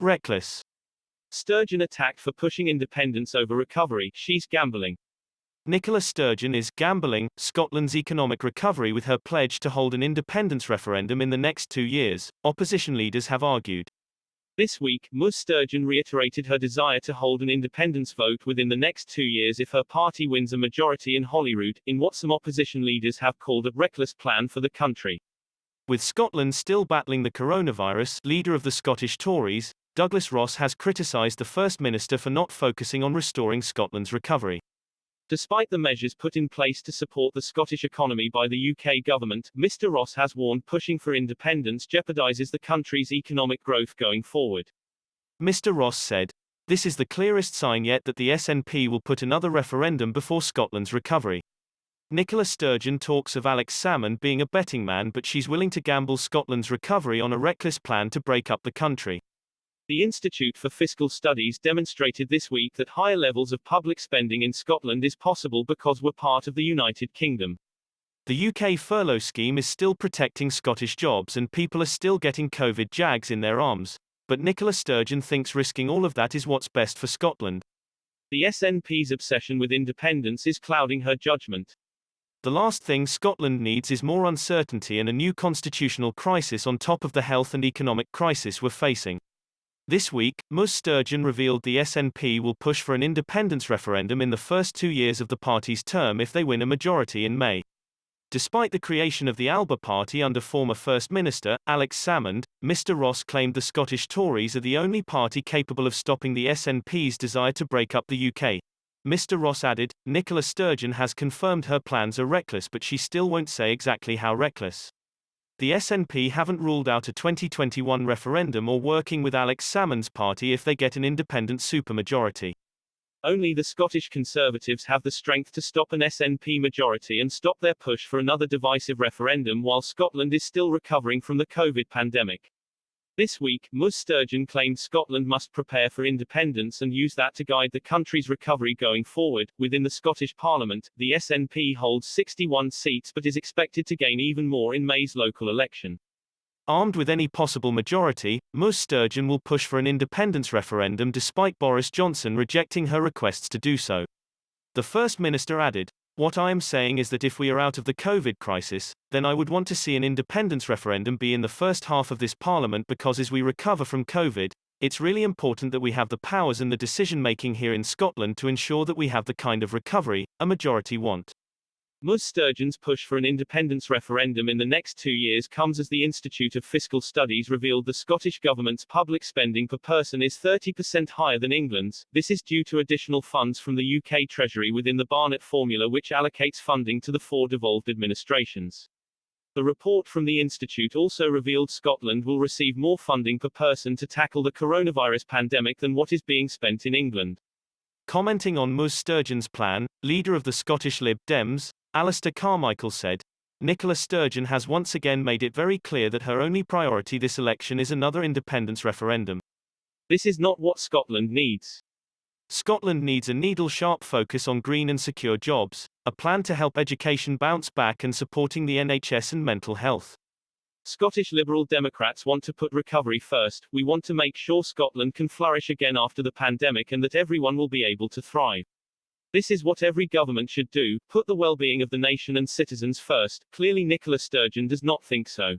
Reckless. Sturgeon attacked for pushing independence over recovery. She's gambling. Nicola Sturgeon is gambling Scotland's economic recovery with her pledge to hold an independence referendum in the next 2 years, opposition leaders have argued. This week, Ms. Sturgeon reiterated her desire to hold an independence vote within the next 2 years if her party wins a majority in Holyrood, in what some opposition leaders have called a reckless plan for the country. With Scotland still battling the coronavirus, leader of the Scottish Tories, Douglas Ross has criticised the First Minister for not focusing on restoring Scotland's recovery. Despite the measures put in place to support the Scottish economy by the UK government, Mr. Ross has warned pushing for independence jeopardises the country's economic growth going forward. Mr. Ross said, "This is the clearest sign yet that the SNP will put another referendum before Scotland's recovery." Nicola Sturgeon talks of Alex Salmond being a betting man, but she's willing to gamble Scotland's recovery on a reckless plan to break up the country. The Institute for Fiscal Studies demonstrated this week that higher levels of public spending in Scotland is possible because we're part of the United Kingdom. The UK furlough scheme is still protecting Scottish jobs and people are still getting COVID jags in their arms, but Nicola Sturgeon thinks risking all of that is what's best for Scotland. The SNP's obsession with independence is clouding her judgment. The last thing Scotland needs is more uncertainty and a new constitutional crisis on top of the health and economic crisis we're facing. This week, Ms. Sturgeon revealed the SNP will push for an independence referendum in the first 2 years of the party's term if they win a majority in May. Despite the creation of the Alba Party under former First Minister, Alex Salmond, Mr. Ross claimed the Scottish Tories are the only party capable of stopping the SNP's desire to break up the UK. Mr. Ross added, Nicola Sturgeon has confirmed her plans are reckless, but she still won't say exactly how reckless. The SNP haven't ruled out a 2021 referendum or working with Alex Salmond's party if they get an independent supermajority. Only the Scottish Conservatives have the strength to stop an SNP majority and stop their push for another divisive referendum while Scotland is still recovering from the COVID pandemic. This week, Ms. Sturgeon claimed Scotland must prepare for independence and use that to guide the country's recovery going forward. Within the Scottish Parliament, the SNP holds 61 seats but is expected to gain even more in May's local election. Armed with any possible majority, Ms. Sturgeon will push for an independence referendum despite Boris Johnson rejecting her requests to do so. The First Minister added, "What I am saying is that if we are out of the COVID crisis, then I would want to see an independence referendum be in the first half of this Parliament because as we recover from COVID, it's really important that we have the powers and the decision-making here in Scotland to ensure that we have the kind of recovery a majority want." Ms. Sturgeon's push for an independence referendum in the next 2 years comes as the Institute of Fiscal Studies revealed the Scottish Government's public spending per person is 30% higher than England's. This is due to additional funds from the UK Treasury within the Barnett formula, which allocates funding to the 4 devolved administrations. The report from the Institute also revealed Scotland will receive more funding per person to tackle the coronavirus pandemic than what is being spent in England. Commenting on Ms. Sturgeon's plan, leader of the Scottish Lib Dems, Alistair Carmichael said, Nicola Sturgeon has once again made it very clear that her only priority this election is another independence referendum. This is not what Scotland needs. Scotland needs a needle-sharp focus on green and secure jobs, a plan to help education bounce back and supporting the NHS and mental health. Scottish Liberal Democrats want to put recovery first. We want to make sure Scotland can flourish again after the pandemic and that everyone will be able to thrive. This is what every government should do, put the well-being of the nation and citizens first. Clearly Nicola Sturgeon does not think so.